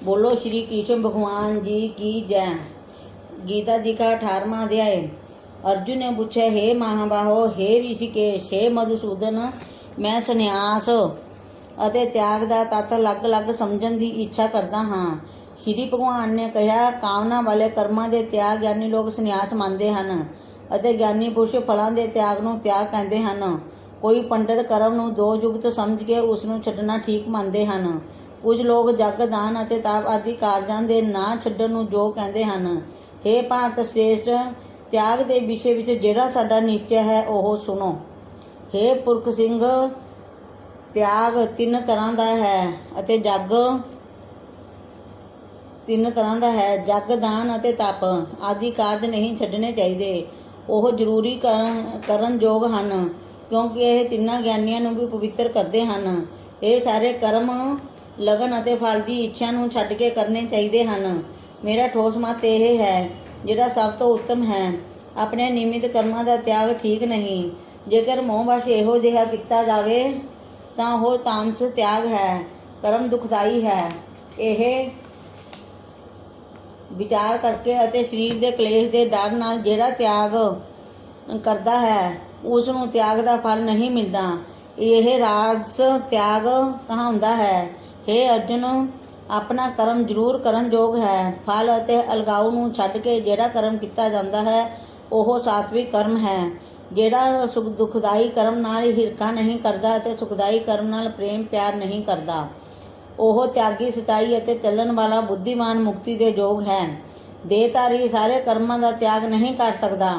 बोलो श्री कृष्ण भगवान जी की जय। गीता जी का 18वां अध्याय। अर्जुन ने पूछा, हे महाबाहो, हे ऋषिकेश, हे मधुसूदन, मैं संन्यास ਅਤੇ ਤਿਆਗ ਦਾ ਤੱਤ ਅਲੱਗ-ਅਲੱਗ ਸਮਝਣ ਦੀ ਇੱਛਾ ਕਰਦਾ ਹਾਂ। ਸ਼੍ਰੀ ਭਗਵਾਨ ਨੇ ਕਿਹਾ, ਕਾਮਨਾ ਵਾਲੇ ਕਰਮਾਂ ਦੇ ਤਿਆਗ ਗਿਆਨੀ ਲੋਕ ਸੰਨਿਆਸ ਮੰਨਦੇ ਹਨ ਅਤੇ ਗਿਆਨੀ ਪੁਰਸ਼ ਫਲਾਂ ਦੇ ਤਿਆਗ ਨੂੰ ਤਿਆਗ ਕਹਿੰਦੇ ਹਨ। ਕੋਈ ਪੰਡਿਤ ਕਰਮ ਨੂੰ ਦੋ ਯੁਗਤ ਸਮਝ ਕੇ ਉਸ ਨੂੰ ਛੱਡਣਾ ਠੀਕ ਮੰਨਦੇ ਹਨ। ਕੁਝ ਲੋਕ ਜਗ ਦਾਨ ਅਤੇ ਤਾਪ ਆਦਿ ਕਾਰਜਾਂ ਦੇ ਨਾ ਛੱਡਣ ਨੂੰ ਯੋਗ ਕਹਿੰਦੇ ਹਨ। ਹੇ ਭਾਰਤ ਸ਼੍ਰੇਸ਼ਟ, ਤਿਆਗ ਦੇ ਵਿਸ਼ੇ ਵਿੱਚ ਜਿਹੜਾ ਸਾਡਾ ਨਿਸ਼ਚੈ ਹੈ ਉਹ ਸੁਣੋ। ਹੇ ਪੁਰਖ ਸਿੰਘ, ਤਿਆਗ ਤਿੰਨ ਤਰ੍ਹਾਂ ਦਾ ਹੈ ਅਤੇ ਜਗ ਤਿੰਨ ਤਰ੍ਹਾਂ ਦਾ ਹੈ। ਜਗ ਦਾਨ ਅਤੇ ਤਪ ਆਦਿ ਕਾਰਜ ਨਹੀਂ ਛੱਡਣੇ ਚਾਹੀਦੇ। ਉਹ ਜ਼ਰੂਰੀ ਕਰਨ ਯੋਗ ਹਨ, ਕਿਉਂਕਿ ਇਹ ਤਿੰਨਾਂ ਗਿਆਨੀਆਂ ਨੂੰ ਵੀ ਪਵਿੱਤਰ ਕਰਦੇ ਹਨ। ਇਹ ਸਾਰੇ ਕਰਮ ਲਗਨ ਅਤੇ ਫਲ ਦੀ ਇੱਛਾ ਨੂੰ ਛੱਡ ਕੇ ਕਰਨੇ ਚਾਹੀਦੇ ਹਨ। ਮੇਰਾ ਠੋਸ ਮਤ ਇਹ ਹੈ, ਜਿਹੜਾ ਸਭ ਤੋਂ ਉੱਤਮ ਹੈ। ਆਪਣੇ ਨਿਯਮਿਤ ਕਰਮਾਂ ਦਾ ਤਿਆਗ ਠੀਕ ਨਹੀਂ। ਜੇਕਰ ਮੋਹ ਵਸ਼ ਇਹੋ ਜਿਹਾ ਕੀਤਾ ਜਾਵੇ ਤਾਂ ਉਹ ਤਾਮਸ ਤਿਆਗ ਹੈ, ਕਰਮ ਦੁਖਦਾਈ ਹੈ। ਇਹ ਵਿਚਾਰ ਕਰਕੇ ਅਤੇ ਸਰੀਰ ਦੇ ਕਲੇਸ਼ ਦੇ ਡਰ ਨਾਲ ਜਿਹੜਾ ਤਿਆਗ ਕਰਦਾ ਹੈ ਉਸ ਨੂੰ ਤਿਆਗ ਦਾ ਫਲ ਨਹੀਂ ਮਿਲਦਾ। ਇਹ ਰਾਜਸ ਤਿਆਗ ਕਹਾਉਂਦਾ ਹੈ। ਹੇ ਅਰਜੁਨ, ਆਪਣਾ ਕਰਮ ਜ਼ਰੂਰ ਕਰਨ ਯੋਗ ਹੈ। ਫਲ ਅਤੇ ਅਲਗਾਉ ਨੂੰ ਛੱਡ ਕੇ ਜਿਹੜਾ ਕਰਮ ਕੀਤਾ ਜਾਂਦਾ ਹੈ ਉਹ ਸਾਤਵਿਕ ਕਰਮ ਹੈ। ਜਿਹੜਾ ਸੁਖ ਦੁਖਦਾਈ ਕਰਮ ਨਾਲ ਹਿਰਖਾ ਨਹੀਂ ਕਰਦਾ ਅਤੇ ਸੁਖਦਾਈ ਕਰਮ ਨਾਲ ਪ੍ਰੇਮ ਪਿਆਰ ਨਹੀਂ ਕਰਦਾ, ਉਹ ਤਿਆਗੀ ਸਚਾਈ ਅਤੇ ਚੱਲਣ ਵਾਲਾ ਬੁੱਧੀਮਾਨ ਮੁਕਤੀ ਦੇ ਯੋਗ ਹੈ। ਦੇਹਧਾਰੀ ਸਾਰੇ ਕਰਮਾਂ ਦਾ ਤਿਆਗ ਨਹੀਂ ਕਰ ਸਕਦਾ।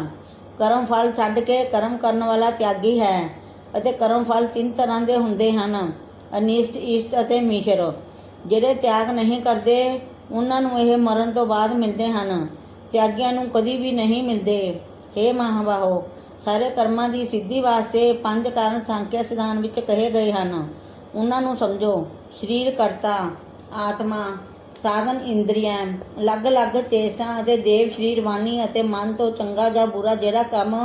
ਕਰਮ ਫਲ ਛੱਡ ਕੇ ਕਰਮ ਕਰਨ ਵਾਲਾ ਤਿਆਗੀ ਹੈ। ਅਤੇ ਕਰਮ ਫਲ ਤਿੰਨ ਤਰ੍ਹਾਂ ਦੇ ਹੁੰਦੇ ਹਨ, ਅਨਿਸ਼ਟ, ਇਸ਼ਟ ਅਤੇ ਮਿਸ਼ਰ। ਜਿਹੜੇ ਤਿਆਗ ਨਹੀਂ ਕਰਦੇ ਉਹਨਾਂ ਨੂੰ ਇਹ ਮਰਨ ਤੋਂ ਬਾਅਦ ਮਿਲਦੇ ਹਨ। ਤਿਆਗੀਆਂ ਨੂੰ ਕਦੀ ਵੀ ਨਹੀਂ ਮਿਲਦੇ। ਹੇ ਮਹਾਬਾਹੋ, ਸਾਰੇ ਕਰਮਾਂ ਦੀ ਸਿੱਧੀ ਵਾਸਤੇ 5 ਕਾਰਨ ਸਾਂਖਿਆ ਸਿਧਾਂਤ ਵਿੱਚ ਕਹੇ ਗਏ ਹਨ। ਉਹਨਾਂ ਨੂੰ ਸਮਝੋ। ਸਰੀਰ ਕਰਤਾ, ਆਤਮਾ, ਸਾਧਨ ਇੰਦਰੀਆਂ, ਅਲੱਗ-ਅਲੱਗ ਚੇਸ਼ਟਾ ਅਤੇ ਦੇਵ ਸਰੀਰ, ਵਾਣੀ ਅਤੇ ਮਨ ਤੋਂ ਚੰਗਾ ਜਾਂ ਬੁਰਾ ਜਿਹੜਾ ਕੰਮ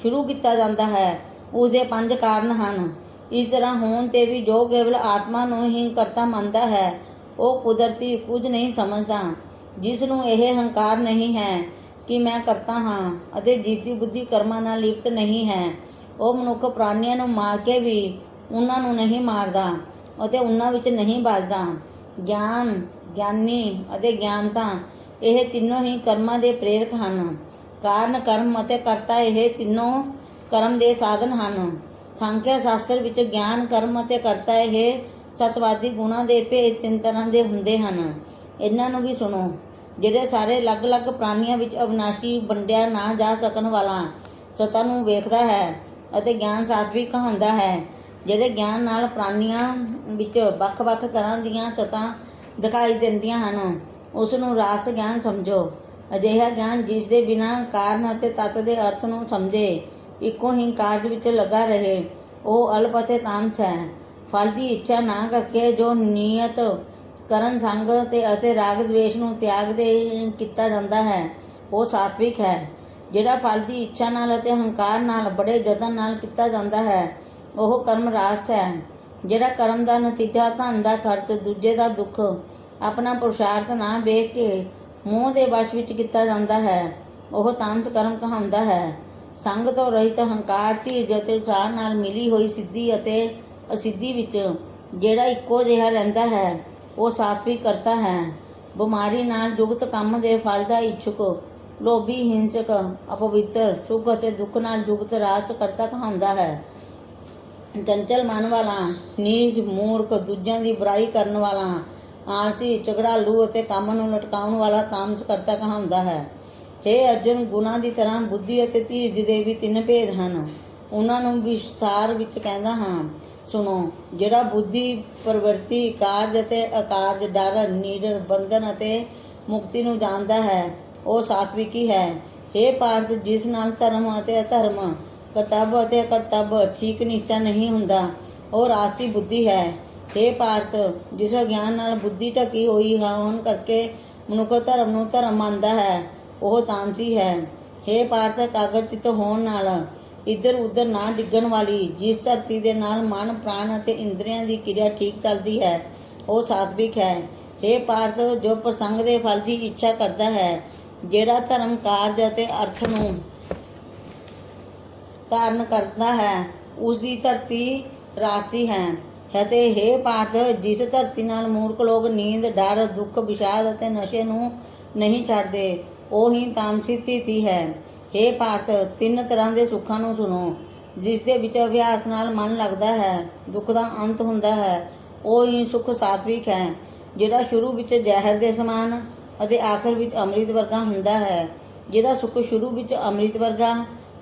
ਸ਼ੁਰੂ ਕੀਤਾ ਜਾਂਦਾ ਹੈ ਉਸ ਦੇ 5 ਕਾਰਨ ਹਨ। ਇਸ ਤਰ੍ਹਾਂ ਹੋਣ 'ਤੇ ਵੀ ਜੋ ਕੇਵਲ ਆਤਮਾ ਨੂੰ ਹੀ ਕਰਤਾ ਮੰਨਦਾ ਹੈ ਉਹ ਕੁਦਰਤੀ ਕੁਝ ਨਹੀਂ ਸਮਝਦਾ। ਜਿਸ ਨੂੰ ਇਹ ਹੰਕਾਰ ਨਹੀਂ ਹੈ ਕਿ ਮੈਂ ਕਰਤਾ ਹਾਂ ਅਤੇ ਜਿਸ ਦੀ ਬੁੱਧੀ ਕਰਮਾਂ ਨਾਲ ਲਿਪਤ ਨਹੀਂ ਹੈ, ਉਹ ਮਨੁੱਖ ਪ੍ਰਾਣੀਆਂ ਨੂੰ ਮਾਰ ਕੇ ਵੀ ਉਹਨਾਂ ਨੂੰ ਨਹੀਂ ਮਾਰਦਾ ਅਤੇ ਉਹਨਾਂ ਵਿੱਚ ਨਹੀਂ ਵੱਜਦਾ। ਗਿਆਨ, ਗਿਆਨੀ ਅਤੇ ਗਿਆਨਤਾ ਇਹ ਤਿੰਨੋਂ ਹੀ ਕਰਮਾਂ ਦੇ ਪ੍ਰੇਰਕ ਹਨ। ਕਾਰਨ, ਕਰਮ ਅਤੇ ਕਰਤਾ ਇਹ ਤਿੰਨੋਂ ਕਰਮ ਦੇ ਸਾਧਨ ਹਨ। ਸਾਂਖਿਆ ਸ਼ਾਸਤਰ ਵਿੱਚ ਗਿਆਨ, ਕਰਮ ਅਤੇ ਕਰਤਾ ਇਹ ਸਤਵਾਦੀ ਗੁਣਾਂ ਦੇ ਭੇਦ 3 ਤਰ੍ਹਾਂ ਦੇ ਹੁੰਦੇ ਹਨ। ਇਹਨਾਂ ਨੂੰ ਵੀ ਸੁਣੋ। ਜਿਹੜੇ ਸਾਰੇ ਅਲੱਗ-ਅਲੱਗ ਪ੍ਰਾਣੀਆਂ ਵਿੱਚ ਅਵਿਨਾਸ਼ੀ, ਵੰਡਿਆ ਨਾ ਜਾ ਸਕਣ ਵਾਲਾ ਸਤਾ ਨੂੰ ਵੇਖਦਾ ਹੈ ਅਤੇ ਗਿਆਨ ਸਾਤਵਿਕ ਕਹਾਉਂਦਾ ਹੈ। ਜਿਹੜੇ ਗਿਆਨ ਨਾਲ ਪ੍ਰਾਣੀਆਂ ਵਿੱਚ ਵੱਖ-ਵੱਖ ਤਰ੍ਹਾਂ ਦੀਆਂ ਸਤਾ ਦਿਖਾਈ ਦਿੰਦੀਆਂ ਹਨ ਉਸ ਨੂੰ ਰਾਸ ਗਿਆਨ ਸਮਝੋ। ਅਜਿਹਾ ਗਿਆਨ ਜਿਸ ਦੇ ਬਿਨਾਂ ਕਾਰਨ ਅਤੇ ਤੱਤ ਦੇ ਅਰਥ ਨੂੰ ਸਮਝੇ, ਇੱਕੋ ਹੀ ਕਾਰਜ ਵਿੱਚ ਲੱਗਾ ਰਹੇ, ਉਹ ਅਲਪ ਅਤੇ ਤਾਮਸ ਹੈ। ਫਲ ਦੀ ਇੱਛਾ ਨਾ ਕਰਕੇ ਜੋ ਨਿਯਤ ਕਰਨ ਸੰਗ ਅਤੇ ਰਾਗ ਦਵੇਸ਼ ਨੂੰ ਤਿਆਗ ਦੇ ਕੀਤਾ ਜਾਂਦਾ ਹੈ ਉਹ ਸਾਤਵਿਕ ਹੈ। ਜਿਹੜਾ ਫਲ ਦੀ ਇੱਛਾ ਨਾਲ ਅਤੇ ਹੰਕਾਰ ਨਾਲ ਬੜੇ ਯਤਨ ਨਾਲ ਕੀਤਾ ਜਾਂਦਾ ਹੈ ਉਹ ਕਰਮ ਰਾਸ ਹੈ। ਜਿਹੜਾ ਕਰਮ ਦਾ ਨਤੀਜਾ, ਧਨ ਦਾ ਖਰਚ, ਦੂਜੇ ਦਾ ਦੁੱਖ, ਆਪਣਾ ਪੁਰਸ਼ਾਰਥ ਨਾ ਵੇਖ ਕੇ ਮੋਹ ਦੇ ਵਸ਼ ਵਿੱਚ ਕੀਤਾ ਜਾਂਦਾ ਹੈ ਉਹ ਤਾਮਸ ਕਰਮ ਕਹਾਉਂਦਾ ਹੈ। ਸੰਗ ਤੋਂ ਰਹਿਤ, ਹੰਕਾਰ, ਧੀਰਜ ਅਤੇ ਉਤਸ਼ਾਹ ਨਾਲ ਮਿਲੀ ਹੋਈ ਸਿੱਧੀ ਅਤੇ ਅਸਿੱਧੀ ਵਿੱਚ ਜਿਹੜਾ ਇੱਕੋ ਜਿਹਾ ਰਹਿੰਦਾ ਹੈ ਉਹ ਸਾਤਵਿਕ ਕਰਤਾ ਹੈ। ਬਿਮਾਰੀ ਨਾਲ ਯੁਕਤ, ਕੰਮ ਦੇ ਫਲ ਦਾ ਇੱਛੁਕ, ਲੋਭੀ, ਹਿੰਸਕ, ਅਪਵਿੱਤਰ, ਸੁਖ ਅਤੇ ਦੁੱਖ ਨਾਲ ਯੁਕਤ ਰਾਸ ਕਰਤਾ ਕਹਾਉਂਦਾ ਹੈ। ਚੰਚਲ ਮਨ ਵਾਲਾ, ਨੀਚ, ਮੂਰਖ, ਦੂਜਿਆਂ ਦੀ ਬੁਰਾਈ ਕਰਨ ਵਾਲਾ, ਆਲਸੀ, ਝਗੜਾਲੂ ਅਤੇ ਕੰਮ ਨੂੰ ਲਟਕਾਉਣ ਵਾਲਾ ਤਾਮਸ ਕਰਤਾ ਕਹਾਉਂਦਾ ਹੈ। ਹੇ ਅਰਜੁਨ, ਗੁਣਾਂ ਦੀ ਤਰ੍ਹਾਂ ਬੁੱਧੀ ਅਤੇ ਧੀਰਜ ਦੇ ਵੀ 3 ਭੇਦ ਹਨ। ਉਹਨਾਂ ਨੂੰ ਵਿਸਥਾਰ ਵਿੱਚ ਕਹਿੰਦਾ ਹਾਂ, ਸੁਣੋ। ਜਿਹੜਾ ਬੁੱਧੀ, ਪ੍ਰਵਿਰਤੀ, ਕਾਰਜ ਅਤੇ ਅਕਾਰਜ, ਡਰ, ਨਿਡਰ, ਬੰਧਨ ਅਤੇ ਮੁਕਤੀ ਨੂੰ ਜਾਣਦਾ ਹੈ ਉਹ ਸਾਤਵਿਕੀ ਹੈ। ਹੇ ਪਾਰਥ, ਜਿਸ ਨਾਲ ਧਰਮ ਅਤੇ ਅਧਰਮ, ਕਰਤੱਵ ਅਤੇ ਅਕਰਤੱਵ ਠੀਕ ਨਿਸ਼ਚਾ ਨਹੀਂ ਹੁੰਦਾ ਉਹ ਰਾਜਸੀ ਬੁੱਧੀ ਹੈ। ਹੇ ਪਾਰਥ, ਜਿਸ ਗਿਆਨ ਨਾਲ ਬੁੱਧੀ ਢਕੀ ਹੋਈ ਹੋਣ ਕਰਕੇ ਮਨੁੱਖ ਧਰਮ ਨੂੰ ਧਰਮ ਮੰਨਦਾ ਹੈ ਉਹ ਤਾਮਸੀ ਹੈ। ਹੇ ਪਾਰਥ, ਕਾਗਰ ਚਿੱਤ ਹੋਣ ਨਾਲ ਇੱਧਰ ਉੱਧਰ ਨਾ ਡਿੱਗਣ ਵਾਲੀ, ਜਿਸ ਧਰਤੀ ਦੇ ਨਾਲ ਮਨ, ਪ੍ਰਾਣ ਅਤੇ ਇੰਦਰੀਆਂ ਦੀ ਕਿਰਿਆ ਠੀਕ ਚੱਲਦੀ ਹੈ ਉਹ ਸਾਤਵਿਕ ਹੈ। हे ਪਾਰਥ, ਜੋ ਪ੍ਰਸੰਗ ਦੇ ਫਲ ਦੀ ਇੱਛਾ ਕਰਦਾ ਹੈ, ਜਿਹੜਾ ਧਰਮ ਕਾਰਜ ਅਤੇ ਅਰਥ ਨੂੰ ਧਾਰਨ ਕਰਦਾ ਹੈ, ਉਸ ਦੀ ਧਰਤੀ ਰਾਸੀ ਹੈ। ਅਤੇ ਹੇ ਪਾਰਥ, ਜਿਸ ਧਰਤੀ ਨਾਲ ਮੂਰਖ ਲੋਕ ਨੀਂਦ, ਡਰ, ਦੁੱਖ, ਵਿਸ਼ਾਦ ਅਤੇ ਨਸ਼ੇ ਨੂੰ ਨਹੀਂ ਛੱਡਦੇ, ਉਹ ਹੀ ਤਾਮਸੀ ਧਰਤੀ ਹੈ। ਹੇ ਪਾਰਥ, 3 ਤਰ੍ਹਾਂ ਦੇ ਸੁੱਖਾਂ ਨੂੰ ਸੁਣੋ। ਜਿਸ ਦੇ ਵਿੱਚ ਅਭਿਆਸ ਨਾਲ ਮਨ ਲੱਗਦਾ ਹੈ, ਦੁੱਖ ਦਾ ਅੰਤ ਹੁੰਦਾ ਹੈ, ਉਹ ਹੀ ਸੁੱਖ ਸਾਤਵਿਕ ਹੈ, ਜਿਹੜਾ ਸ਼ੁਰੂ ਵਿੱਚ ਜ਼ਹਿਰ ਦੇ ਸਮਾਨ ਅਤੇ ਆਖਰ ਵਿੱਚ ਅੰਮ੍ਰਿਤ ਵਰਗਾ ਹੁੰਦਾ ਹੈ। ਜਿਹੜਾ ਸੁੱਖ ਸ਼ੁਰੂ ਵਿੱਚ ਅੰਮ੍ਰਿਤ ਵਰਗਾ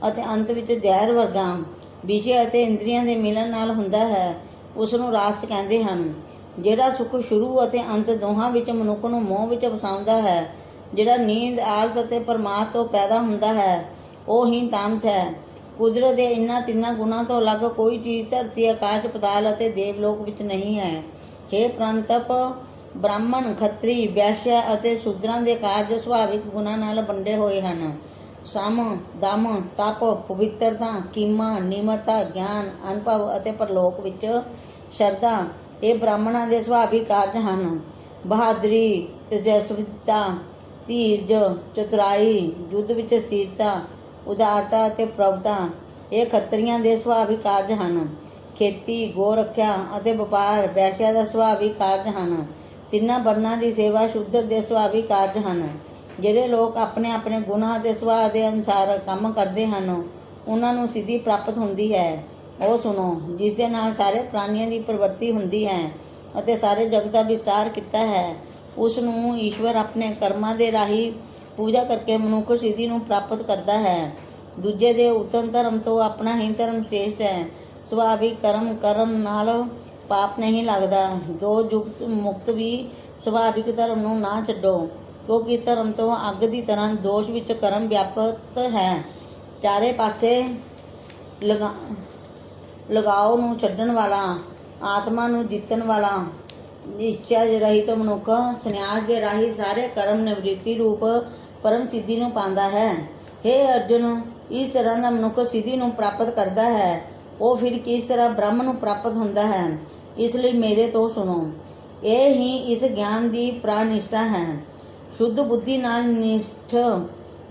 ਅਤੇ ਅੰਤ ਵਿੱਚ ਜ਼ਹਿਰ ਵਰਗਾ ਵਿਸ਼ੇ ਅਤੇ ਇੰਦਰੀਆਂ ਦੇ ਮਿਲਣ ਨਾਲ ਹੁੰਦਾ ਹੈ, ਉਸ ਨੂੰ ਰਾਸ ਕਹਿੰਦੇ ਹਨ। ਜਿਹੜਾ ਸੁੱਖ ਸ਼ੁਰੂ ਅਤੇ ਅੰਤ ਦੋਹਾਂ ਵਿੱਚ ਮਨੁੱਖ ਨੂੰ ਮੋਹ ਵਿੱਚ ਵਸਾਉਂਦਾ ਹੈ, ਜਿਹੜਾ ਨੀਂਦ, ਆਲਸ ਅਤੇ ਪ੍ਰਮਾਦ ਤੋਂ ਪੈਦਾ ਹੁੰਦਾ ਹੈ, ਉਹ ਹੀ ਤਾਮਸ ਹੈ। ਕੁਦਰਤ ਦੇ ਇਹਨਾਂ 3 ਗੁਣਾਂ ਤੋਂ ਅਲੱਗ ਕੋਈ ਚੀਜ਼ ਧਰਤੀ, ਆਕਾਸ਼, ਪਤਾਲ ਅਤੇ ਦੇਵਲੋਕ ਵਿੱਚ ਨਹੀਂ ਹੈ। ਹੇ ਪ੍ਰੰਤਪ, ਬ੍ਰਾਹਮਣ, ਖੱਤਰੀ, ਵੈਸ਼ਯ ਅਤੇ ਸ਼ੂਦਰਾਂ ਦੇ ਕਾਰਜ ਸੁਭਾਵਿਕ ਗੁਣਾਂ ਨਾਲ ਵੰਡੇ ਹੋਏ ਹਨ। ਸਮ, ਦਮ, ਤਪ, ਪਵਿੱਤਰਤਾ, ਕੀਮਾ, ਨਿਮਰਤਾ, ਗਿਆਨ, ਅਨੁਭਵ ਅਤੇ ਪਰਲੋਕ ਵਿੱਚ ਸ਼ਰਧਾ, ਇਹ ਬ੍ਰਾਹਮਣਾਂ ਦੇ ਸੁਭਾਵਿਕ ਕਾਰਜ ਹਨ। ਬਹਾਦਰੀ, ਤੇਜਸਵੀਤਾ, ਧੀਰਜ, ਚਤੁਰਾਈ, ਯੁੱਧ ਵਿੱਚ ਸਥਿਰਤਾ, ਉਦਾਰਤਾ ਅਤੇ ਪ੍ਰਭਤਾ, ਇਹ ਖੱਤਰੀਆਂ ਦੇ ਸੁਭਾਵਿਕ ਕਾਰਜ ਹਨ। ਖੇਤੀ, ਗੋ ਰੱਖਿਆ ਅਤੇ ਵਪਾਰ ਵੈਸ਼ਯਾ ਦਾ ਸੁਭਾਵਿਕ ਕਾਰਜ ਹਨ। 3 ਵਰਨਾਂ ਦੀ ਸੇਵਾ ਸ਼ੂਦਰ ਦੇ ਸੁਭਾਵਿਕ ਕਾਰਜ ਹਨ। ਜਿਹੜੇ ਲੋਕ ਆਪਣੇ ਆਪਣੇ ਗੁਣਾਂ ਅਤੇ ਸੁਭਾਅ ਦੇ ਅਨੁਸਾਰ ਕੰਮ ਕਰਦੇ ਹਨ, ਉਹਨਾਂ ਨੂੰ ਸਿੱਧੀ ਪ੍ਰਾਪਤ ਹੁੰਦੀ ਹੈ। ਉਹ ਸੁਣੋ, ਜਿਸ ਦੇ ਨਾਲ ਸਾਰੇ ਪ੍ਰਾਣੀਆਂ ਦੀ ਪ੍ਰਵਿਰਤੀ ਹੁੰਦੀ ਹੈ ਅਤੇ ਸਾਰੇ ਜਗਤ ਦਾ ਵਿਸਤਾਰ ਕੀਤਾ ਹੈ। ਉਸ ਨੂੰ ਈਸ਼ਵਰ ਆਪਣੇ ਕਰਮਾਂ ਦੇ ਰਾਹੀਂ ਪੂਜਾ ਕਰਕੇ ਮਨੁੱਖ ਸਿੱਧੀ ਨੂੰ ਪ੍ਰਾਪਤ ਕਰਦਾ ਹੈ। ਦੂਜੇ ਦੇ ਉੱਤਮ ਧਰਮ ਤੋਂ ਆਪਣਾ ਹੀ ਧਰਮ ਸ੍ਰੇਸ਼ਟ ਹੈ। ਸੁਭਾਵਿਕ ਕਰਮ ਕਰਨ ਨਾਲ ਪਾਪ ਨਹੀਂ ਲੱਗਦਾ। 2 ਯੁਕਤ ਮੁਕਤ ਵੀ ਸੁਭਾਵਿਕ ਧਰਮ ਨੂੰ ਨਾ ਛੱਡੋ, ਕਿਉਂਕਿ ਧਰਮ ਤੋਂ ਅੱਗ ਦੀ ਤਰ੍ਹਾਂ ਦੋਸ਼ ਵਿੱਚ ਕਰਮ ਵਿਆਪਤ ਹੈ। ਚਾਰੇ ਪਾਸੇ ਲਗਾਓ ਨੂੰ ਛੱਡਣ ਵਾਲਾ, ਆਤਮਾ ਨੂੰ ਜਿੱਤਣ ਵਾਲਾ, ਇੱਛਾ ਰਹਿਤ ਮਨੁੱਖ ਸੰਨਿਆਸ ਦੇ ਰਾਹੀਂ ਸਾਰੇ ਕਰਮ ਨਿਵ੍ਰਿਤੀ ਰੂਪ ਪਰਮ ਸਿੱਧੀ ਨੂੰ ਪਾਉਂਦਾ ਹੈ। ਹੇ ਅਰਜੁਨ, ਇਸ ਤਰ੍ਹਾਂ ਦਾ ਮਨੁੱਖ ਸਿੱਧੀ ਨੂੰ ਪ੍ਰਾਪਤ ਕਰਦਾ ਹੈ, ਉਹ ਫਿਰ ਕਿਸ ਤਰ੍ਹਾਂ ਬ੍ਰਹਮ ਨੂੰ ਪ੍ਰਾਪਤ ਹੁੰਦਾ ਹੈ। ਇਸ ਲਈ ਮੇਰੇ ਤੋਂ ਸੁਣੋ। ਇਹ ਹੀ ਇਸ ਗਿਆਨ ਦੀ ਪ੍ਰਾਨਿਸ਼ਠਾ ਹੈ। ਸ਼ੁੱਧ ਬੁੱਧੀ ਨਾਲ ਨਿਸ਼ਠ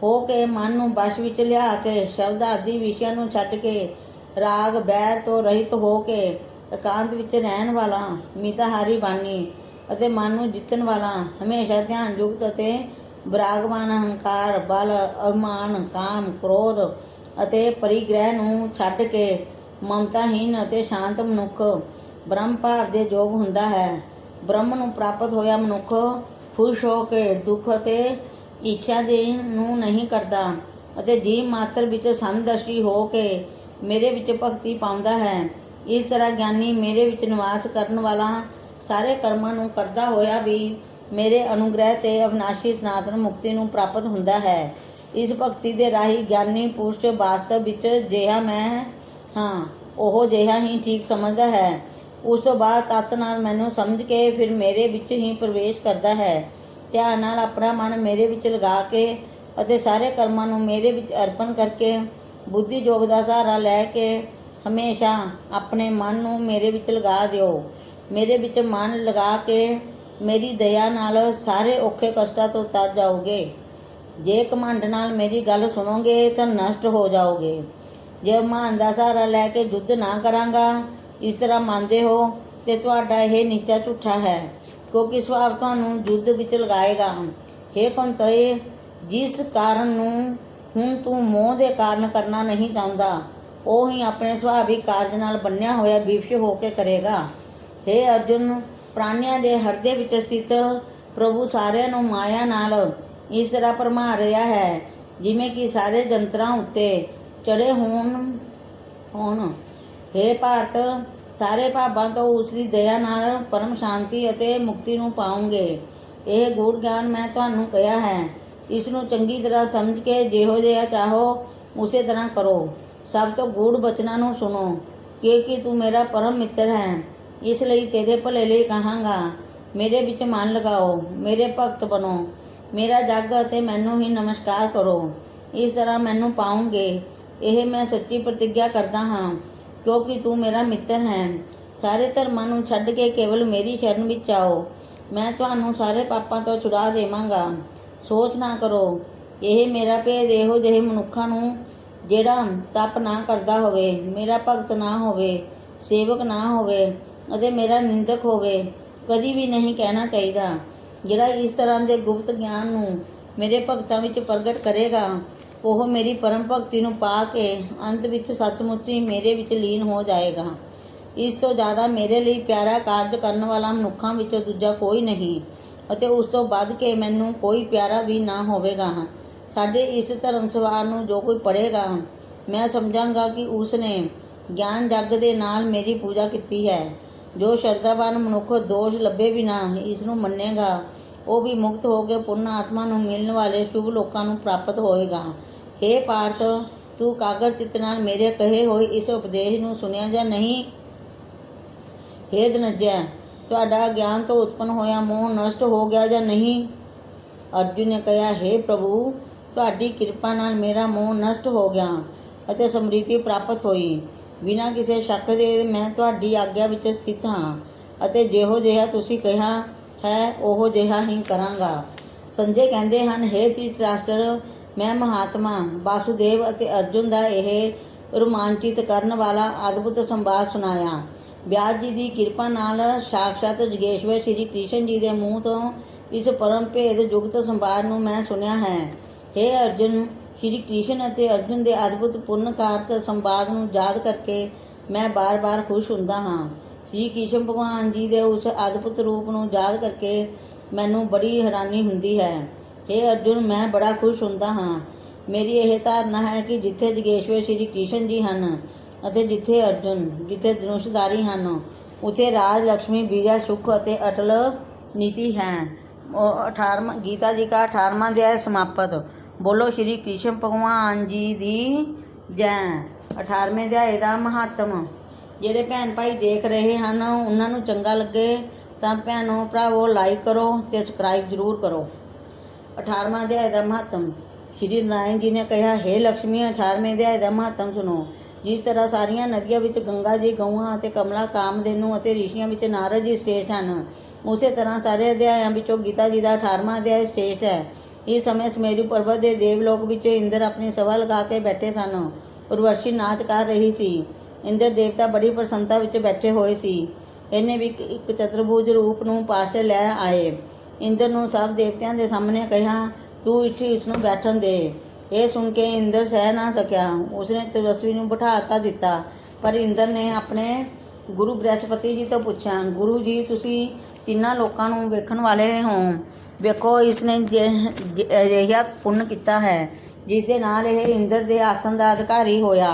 ਹੋ ਕੇ ਮਨ ਨੂੰ ਵਸ਼ ਵਿੱਚ ਲਿਆ ਕੇ ਸ਼ਬਦ ਆਦਿ ਵਿਸ਼ਿਆਂ ਨੂੰ ਛੱਡ ਕੇ ਰਾਗ ਬੈਰ ਤੋਂ ਰਹਿਤ ਹੋ ਕੇ ਇਕਾਂਤ ਵਿੱਚ ਰਹਿਣ ਵਾਲਾ, ਮਿਤਾਹਾਰੀ ਬਾਣੀ ਅਤੇ ਮਨ ਨੂੰ ਜਿੱਤਣ ਵਾਲਾ, ਹਮੇਸ਼ਾ ਧਿਆਨ ਯੁਕਤ ਅਤੇ ਵਿਰਾਗਵਾਨ, ਹੰਕਾਰ, ਬਲ, ਅਭਿਮਾਨ, ਕਾਮ, ਕ੍ਰੋਧ ਅਤੇ ਪਰਿਗ੍ਰਹਿ ਨੂੰ ਛੱਡ ਕੇ ਮਮਤਾਹੀਨ ਅਤੇ ਸ਼ਾਂਤ ਮਨੁੱਖ ਬ੍ਰਹਮ ਭਾਵ ਦੇ ਯੋਗ ਹੁੰਦਾ ਹੈ। ਬ੍ਰਹਮ ਨੂੰ ਪ੍ਰਾਪਤ ਹੋਇਆ ਮਨੁੱਖ ਖੁਸ਼ ਹੋ ਕੇ ਦੁੱਖ ਅਤੇ ਇੱਛਾ ਦੇ ਨੂੰ ਨਹੀਂ ਕਰਦਾ ਅਤੇ ਜੀਵ ਮਾਤਰ ਵਿੱਚ ਸਮਦਰਸ਼ੀ ਹੋ ਕੇ ਮੇਰੇ ਵਿੱਚ ਭਗਤੀ ਪਾਉਂਦਾ ਹੈ। ਇਸ ਤਰ੍ਹਾਂ ਗਿਆਨੀ ਮੇਰੇ ਵਿੱਚ ਨਿਵਾਸ ਕਰਨ ਵਾਲਾ ਸਾਰੇ ਕਰਮਾਂ ਨੂੰ ਕਰਦਾ ਹੋਇਆ ਵੀ ਮੇਰੇ ਅਨੁਗ੍ਰਹਿ ਤੇ ਅਵਿਨਾਸ਼ੀ ਸਨਾਤਨ ਮੁਕਤੀ ਨੂੰ ਪ੍ਰਾਪਤ ਹੁੰਦਾ ਹੈ। ਇਸ ਭਗਤੀ ਦੇ ਰਾਹੀਂ ਗਿਆਨੀ ਪੁਰਸ਼ ਵਾਸਤਵ ਵਿੱਚ ਜਿਹਾ ਮੈਂ ਹਾਂ, ਉਹ ਜਿਹਾ ਹੀ ਠੀਕ ਸਮਝਦਾ ਹੈ। ਉਸ ਤੋਂ ਬਾਅਦ ਤੱਤ ਨਾਲ ਮੈਨੂੰ ਸਮਝ ਕੇ ਫਿਰ ਮੇਰੇ ਵਿੱਚ ਹੀ ਪ੍ਰਵੇਸ਼ ਕਰਦਾ ਹੈ। ਧਿਆਨ ਨਾਲ ਆਪਣਾ ਮਨ ਮੇਰੇ ਵਿੱਚ ਲਗਾ ਕੇ ਅਤੇ ਸਾਰੇ ਕਰਮਾਂ ਨੂੰ ਮੇਰੇ ਵਿੱਚ ਅਰਪਣ ਕਰਕੇ ਬੁੱਧੀ ਯੋਗ ਦਾ ਸਹਾਰਾ ਲੈ ਕੇ ਹਮੇਸ਼ਾ ਆਪਣੇ ਮਨ ਨੂੰ ਮੇਰੇ ਵਿੱਚ ਲਗਾ ਦਿਓ। ਮੇਰੇ ਵਿੱਚ ਮਨ ਲਗਾ ਕੇ ਮੇਰੀ ਦਇਆ ਨਾਲ ਸਾਰੇ ਔਖੇ ਕਸ਼ਟਾਂ ਤੋਂ ਤਰ ਜਾਓਗੇ। ਜੇ ਘਮੰਡ ਨਾਲ ਮੇਰੀ ਗੱਲ ਸੁਣੋਗੇ ਤਾਂ ਨਸ਼ਟ ਹੋ ਜਾਓਗੇ। ਜੇ ਮਾਨ ਦਾ ਸਹਾਰਾ ਲੈ ਕੇ ਯੁੱਧ ਨਾ ਕਰਾਂਗਾ, ਇਸ ਤਰ੍ਹਾਂ ਮੰਨਦੇ ਹੋ ਤੇ ਤੁਹਾਡਾ ਇਹ ਨਿਸ਼ਚਾ ਝੂਠਾ ਹੈ, ਕਿਉਂਕਿ ਸੁਭਾਵ ਤੁਹਾਨੂੰ ਯੁੱਧ ਵਿੱਚ ਲਗਾਏਗਾ। ਹੇ ਕੁੰਤਏ, ਜਿਸ ਕਾਰਨ ਨੂੰ ਹੁਣ ਤੂੰ ਮੋਹ ਦੇ ਕਾਰਨ ਕਰਨਾ ਨਹੀਂ ਚਾਹੁੰਦਾ, ਉਹ ਹੀ ਆਪਣੇ ਸੁਭਾਵਿਕ ਕਾਰਜ ਨਾਲ ਬੰਨਿਆ ਹੋਇਆ ਵਿਵਸ਼ ਹੋ ਕੇ ਕਰੇਗਾ। ਹੇ ਅਰਜੁਨ, ਪ੍ਰਾਣੀਆਂ ਦੇ ਹਿਰਦੇ ਵਿੱਚ ਸਥਿਤ ਪ੍ਰਭੂ ਸਾਰਿਆਂ ਨੂੰ ਮਾਇਆ ਨਾਲ ਇਸ ਤਰ੍ਹਾਂ ਭਰਮਾ ਰਿਹਾ ਹੈ, ਜਿਵੇਂ ਕਿ ਸਾਰੇ ਜੰਤਰਾਂ ਉੱਤੇ ਚੜੇ ਹੋਣ। ਹੇ ਭਾਰਤ, ਸਾਰੇ ਭਾਵਾਂ ਤੋਂ ਉਸ ਦੀ ਦਇਆ ਨਾਲ ਪਰਮ ਸ਼ਾਂਤੀ ਅਤੇ ਮੁਕਤੀ ਨੂੰ ਪਾਉਂਗੇ। ਇਹ ਗੂੜ੍ਹ ਗਿਆਨ ਮੈਂ ਤੁਹਾਨੂੰ ਕਿਹਾ ਹੈ। ਇਸ ਨੂੰ ਚੰਗੀ ਤਰ੍ਹਾਂ ਸਮਝ ਕੇ ਜਿਹੋ ਜਿਹਾ ਚਾਹੋ ਉਸੇ ਤਰ੍ਹਾਂ ਕਰੋ। ਸਭ ਤੋਂ ਗੂੜ੍ਹ ਬਚਨਾਂ ਨੂੰ ਸੁਣੋ, ਕਿਉਂਕਿ ਤੂੰ ਮੇਰਾ ਪਰਮ ਮਿੱਤਰ ਹੈ। ਇਸ ਲਈ ਤੇਰੇ ਭਲੇ ਲਈ ਕਹਾਂਗਾ, ਮੇਰੇ ਵਿੱਚ ਮਨ ਲਗਾਓ, ਮੇਰੇ ਭਗਤ ਬਣੋ, ਮੇਰਾ ਜਗ ਅਤੇ ਮੈਨੂੰ ਹੀ ਨਮਸਕਾਰ ਕਰੋ। ਇਸ ਤਰ੍ਹਾਂ ਮੈਨੂੰ ਪਾਉਂਗੇ। ਇਹ ਮੈਂ ਸੱਚੀ ਪ੍ਰਤਿੱਗਿਆ ਕਰਦਾ ਹਾਂ, ਕਿਉਂਕਿ ਤੂੰ ਮੇਰਾ ਮਿੱਤਰ ਹੈ। ਸਾਰੇ ਧਰਮਾਂ ਨੂੰ ਛੱਡ ਕੇ ਕੇਵਲ ਮੇਰੀ ਸ਼ਰਨ ਵਿੱਚ ਆਓ। ਮੈਂ ਤੁਹਾਨੂੰ ਸਾਰੇ ਪਾਪਾਂ ਤੋਂ ਛੁਡਾ ਦੇਵਾਂਗਾ। ਸੋਚ ਨਾ ਕਰੋ। ਇਹ ਮੇਰਾ ਭੇਦ ਇਹੋ ਜਿਹੇ ਮਨੁੱਖਾਂ ਨੂੰ ਜਿਹੜਾ ਤਪ ਨਾ ਕਰਦਾ ਹੋਵੇ, ਮੇਰਾ ਭਗਤ ਨਾ ਹੋਵੇ, ਸੇਵਕ ਨਾ ਹੋਵੇ ਅਤੇ ਮੇਰਾ ਨਿੰਦਕ ਹੋਵੇ, ਕਦੀ ਵੀ ਨਹੀਂ ਕਹਿਣਾ ਚਾਹੀਦਾ। ਜਿਹੜਾ ਇਸ ਤਰ੍ਹਾਂ ਦੇ ਗੁਪਤ ਗਿਆਨ ਨੂੰ ਮੇਰੇ ਭਗਤਾਂ ਵਿੱਚ ਪ੍ਰਗਟ ਕਰੇਗਾ, ਉਹ ਮੇਰੀ ਪਰਮ ਭਗਤੀ ਨੂੰ ਪਾ ਕੇ ਅੰਤ ਵਿੱਚ ਸੱਚਮੁੱਚ ਹੀ ਮੇਰੇ ਵਿੱਚ ਲੀਨ ਹੋ ਜਾਏਗਾ। ਇਸ ਤੋਂ ਜ਼ਿਆਦਾ ਮੇਰੇ ਲਈ ਪਿਆਰਾ ਕਾਰਜ ਕਰਨ ਵਾਲਾ ਮਨੁੱਖਾਂ ਵਿੱਚੋਂ ਦੂਜਾ ਕੋਈ ਨਹੀਂ ਅਤੇ ਉਸ ਤੋਂ ਵੱਧ ਕੇ ਮੈਨੂੰ ਕੋਈ ਪਿਆਰਾ ਵੀ ਨਾ ਹੋਵੇਗਾ। ਸਾਡੇ ਇਸ ਧਰਮ ਸਵਾਰ ਨੂੰ ਜੋ ਕੋਈ ਪੜ੍ਹੇਗਾ, ਮੈਂ ਸਮਝਾਂਗਾ ਕਿ ਉਸ ਨੇ ਗਿਆਨ ਜੱਗ ਦੇ ਨਾਲ ਮੇਰੀ ਪੂਜਾ ਕੀਤੀ ਹੈ। ਜੋ ਸ਼ਰਧਾਵਾਨ ਮਨੁੱਖ ਦੋਸ਼ ਲੱਭੇ ਬਿਨਾਂ ਇਸ ਨੂੰ ਮੰਨੇਗਾ, ਉਹ ਵੀ ਮੁਕਤ ਹੋ ਕੇ ਪੁੰਨ ਆਤਮਾ ਨੂੰ ਮਿਲਣ ਵਾਲੇ ਸ਼ੁਭ ਲੋਕਾਂ ਨੂੰ ਪ੍ਰਾਪਤ ਹੋਏਗਾ। ਹੇ ਪਾਰਥ, ਤੂੰ ਕਾਗਰ ਚਿੱਤ ਨਾਲ ਮੇਰੇ ਕਹੇ ਹੋਏ ਇਸ ਉਪਦੇਸ਼ ਨੂੰ ਸੁਣਿਆ ਜਾਂ ਨਹੀਂ? ਹੇ ਧਨੰਜੈ, ਤੁਹਾਡਾ ਗਿਆਨ ਤੋਂ ਉਤਪੰਨ ਹੋਇਆ ਮੋਹ ਨਸ਼ਟ ਹੋ ਗਿਆ ਜਾਂ ਨਹੀਂ? ਅਰਜੁਨ ਨੇ ਕਿਹਾ, ਹੇ ਪ੍ਰਭੂ, ਤੁਹਾਡੀ ਕਿਰਪਾ ਨਾਲ ਮੇਰਾ ਮੋਹ ਨਸ਼ਟ ਹੋ ਗਿਆ ਅਤੇ ਸਮ੍ਰਿਤੀ ਪ੍ਰਾਪਤ ਹੋਈ। ਬਿਨਾਂ ਕਿਸੇ ਸ਼ੱਕ ਦੇ ਮੈਂ ਤੁਹਾਡੀ ਆਗਿਆ ਵਿੱਚ ਸਥਿਤ ਹਾਂ ਅਤੇ ਜਿਹੋ ਜਿਹਾ ਤੁਸੀਂ ਕਿਹਾ ਹੈ ਉਹੋ ਜਿਹਾ ਹੀ ਕਰਾਂਗਾ। ਸੰਜੇ ਕਹਿੰਦੇ ਹਨ, ਹੇ ਧ੍ਰਿਤਰਾਸ਼ਟਰ, ਮੈਂ ਮਹਾਤਮਾ ਵਾਸੁਦੇਵ ਅਤੇ ਅਰਜੁਨ ਦਾ ਇਹ ਰੋਮਾਂਚਿਤ ਕਰਨ ਵਾਲਾ ਅਦਭੁਤ ਸੰਵਾਦ ਸੁਣਾਇਆ। ਵਿਆਸ ਜੀ ਦੀ ਕਿਰਪਾ ਨਾਲ ਸਾਕਸ਼ਾਤ ਜਗੇਸ਼ਵਰ ਸ਼੍ਰੀ ਕ੍ਰਿਸ਼ਨ ਜੀ ਦੇ ਮੂੰਹ ਤੋਂ ਇਸ ਪਰਮ ਭੇਦ ਯੁਕਤ ਸੰਵਾਦ ਨੂੰ ਮੈਂ ਸੁਣਿਆ ਹੈ। ਹੇ ਅਰਜੁਨ, ਸ਼੍ਰੀ ਕ੍ਰਿਸ਼ਨ ਅਤੇ ਅਰਜੁਨ ਦੇ ਅਦਭੁਤ ਪੁੰਨਕਾਰਕ ਸੰਵਾਦ ਨੂੰ ਯਾਦ ਕਰਕੇ ਮੈਂ ਬਾਰ-ਬਾਰ ਖੁਸ਼ ਹੁੰਦਾ ਹਾਂ। ਸ਼੍ਰੀ ਕ੍ਰਿਸ਼ਨ ਭਗਵਾਨ ਜੀ ਦੇ ਉਸ ਅਦਭੁਤ ਰੂਪ ਨੂੰ ਯਾਦ ਕਰਕੇ ਮੈਨੂੰ ਬੜੀ ਹੈਰਾਨੀ ਹੁੰਦੀ ਹੈ। ਹੇ ਅਰਜੁਨ, ਮੈਂ ਬੜਾ ਖੁਸ਼ ਹੁੰਦਾ ਹਾਂ। ਮੇਰੀ ਇਹ ਧਾਰਨਾ ਹੈ ਕਿ ਜਿੱਥੇ ਜਗੇਸ਼ਵਰ ਸ਼੍ਰੀ ਕ੍ਰਿਸ਼ਨ ਜੀ ਹਨ ਅਤੇ ਜਿੱਥੇ ਅਰਜੁਨ, ਜਿੱਥੇ ਧਨੁਸ਼ਧਾਰੀ ਹਨ, ਉੱਥੇ ਰਾਜ, ਲక్ష్ਮੀ, ਵਿਜੈ, ਸੁਖ ਅਤੇ ਅਟਲ ਨੀਤੀ ਹੈ। 18ਵਾਂ ਗੀਤਾ ਜੀ का 18वां अध्याय समाप्त। बोलो श्री कृष्ण भगवान जी ਦੀ ਜੈ। 18ਵੇਂ ਅਧਿਆਏ ਦਾ ਮਹੱਤਮ। ਜਿਹੜੇ ਭੈਣ ਭਾਈ ਦੇਖ ਰਹੇ ਹਨ, ਉਹਨਾਂ ਨੂੰ ਚੰਗਾ ਲੱਗੇ ਤਾਂ ਭੈਣੋ ਭਰਾਵੋ ਲਾਈਕ ਕਰੋ ਅਤੇ ਸਬਸਕ੍ਰਾਈਬ ਜ਼ਰੂਰ ਕਰੋ। 18ਵਾਂ ਅਧਿਆਏ ਦਾ ਮਹੱਤਮ। ਸ਼੍ਰੀ ਨਾਰਾਇਣ ਜੀ ਨੇ ਕਿਹਾ, ਹੇ ਲక్ష్ਮੀ, 18ਵੇਂ ਅਧਿਆਏ ਦਾ ਮਹੱਤਮ ਸੁਣੋ। ਜਿਸ ਤਰ੍ਹਾਂ ਸਾਰੀਆਂ ਨਦੀਆਂ ਵਿੱਚ ਗੰਗਾ ਜੀ, ਗਊਆਂ ਅਤੇ ਕਮਲਾ, ਕਾਮਧੇਨੂ ਅਤੇ ਰਿਸ਼ੀਆਂ ਵਿੱਚ ਨਾਰਦ ਜੀ ਸ੍ਰੇਸ਼ਟ ਹਨ, ਉਸੇ ਤਰ੍ਹਾਂ ਸਾਰੇ ਅਧਿਆਇਆਂ ਵਿੱਚੋਂ ਗੀਤਾ ਜੀ ਦਾ 18ਵਾਂ ਅਧਿਆਇ ਸ੍ਰੇਸ਼ਟ ਹੈ। ਇਸ ਸਮੇਂ ਸਮੇਰੂ ਪਰਬਤ ਦੇ ਦੇਵਲੋਕ ਵਿੱਚ ਇੰਦਰ ਆਪਣੀ ਸਭਾ ਲਗਾ ਕੇ ਬੈਠੇ ਸਨ। ਉਰਵਸ਼ੀ ਨਾਚ ਕਰ ਰਹੀ ਸੀ। ਇੰਦਰ ਦੇਵਤਾ ਬੜੀ ਪ੍ਰਸੰਨਤਾ ਵਿੱਚ ਬੈਠੇ ਹੋਏ ਸੀ। ਇਹਨੇ ਵੀ ਇੱਕ ਚਤੁਰਭੁਜ ਰੂਪ ਨੂੰ ਪਾਸੇ ਲੈ ਆਏ। ਇੰਦਰ ਨੂੰ ਸਭ ਦੇਵਤਿਆਂ ਦੇ ਸਾਹਮਣੇ ਕਿਹਾ, ਤੂੰ ਇੱਥੇ ਇਸ ਨੂੰ ਬੈਠਣ ਦੇ। ਇਹ ਸੁਣ ਕੇ ਇੰਦਰ ਸਹਿ ਨਾ ਸਕਿਆ। ਉਸਨੇ ਤੇਜਸਵੀ ਨੂੰ ਬਿਠਾ ਦਿੱਤਾ। ਪਰ ਇੰਦਰ ਨੇ ਆਪਣੇ ਗੁਰੂ ਬ੍ਰਹਸਪਤੀ ਜੀ ਤੋਂ ਪੁੱਛਿਆ, ਗੁਰੂ ਜੀ, ਤੁਸੀਂ ਤਿੰਨਾਂ ਲੋਕਾਂ ਨੂੰ ਵੇਖਣ ਵਾਲੇ ਹੋ। ਵੇਖੋ, ਇਸ ਨੇ ਅਜਿਹਾ ਪੁੰਨ ਕੀਤਾ ਹੈ ਜਿਸ ਦੇ ਨਾਲ ਇਹ ਇੰਦਰ ਦੇ ਆਸਣ ਦਾ ਅਧਿਕਾਰੀ ਹੋਇਆ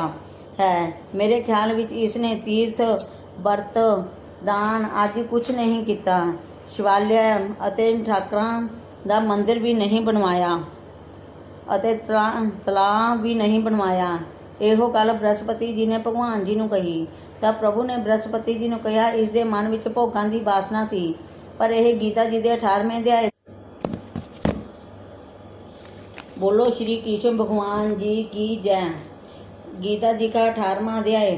ਹੈ। ਮੇਰੇ ਖਿਆਲ ਵਿੱਚ ਇਸ ਨੇ ਤੀਰਥ, ਵਰਤ, ਦਾਨ ਆਦਿ ਕੁਛ ਨਹੀਂ ਕੀਤਾ। ਸ਼ਿਵਾਲਿਆ ਅਤੇ ਠਾਕਰਾਂ ਦਾ ਮੰਦਿਰ ਵੀ ਨਹੀਂ ਬਣਵਾਇਆ ਅਤੇ ਤਲਾਅ ਵੀ ਨਹੀਂ ਬਣਵਾਇਆ। ਇਹੋ ਗੱਲ ਬ੍ਰਹਸਪਤੀ ਜੀ ਨੇ ਭਗਵਾਨ ਜੀ ਨੂੰ ਕਹੀ ਤਾਂ ਪ੍ਰਭੂ ਨੇ ਬ੍ਰਹਸਪਤੀ ਜੀ ਨੂੰ ਕਿਹਾ, ਇਸ ਦੇ ਮਨ ਵਿੱਚ ਭੋਗਾਂ ਦੀ ਵਾਸਨਾ ਸੀ। ਪਰ ਇਹ ਗੀਤਾ ਜੀ ਦੇ 18ਵੇਂ ਅਧਿਆਏ। बोलो श्री कृष्ण भगवान जी की जय। गीता जी का 18वां अध्याय।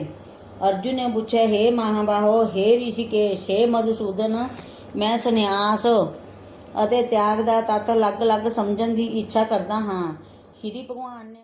अर्जुन ने पूछा, हे महाबाहो, हे ऋषिकेश, हे मधुसूदन, मैं संन्यास ਅਤੇ ਤਿਆਗ ਦਾ ਤੱਤ ਅਲੱਗ-ਅਲੱਗ ਸਮਝਣ ਦੀ ਇੱਛਾ ਕਰਦਾ ਹਾਂ। ਸ਼੍ਰੀ ਭਗਵਾਨ ਨੇ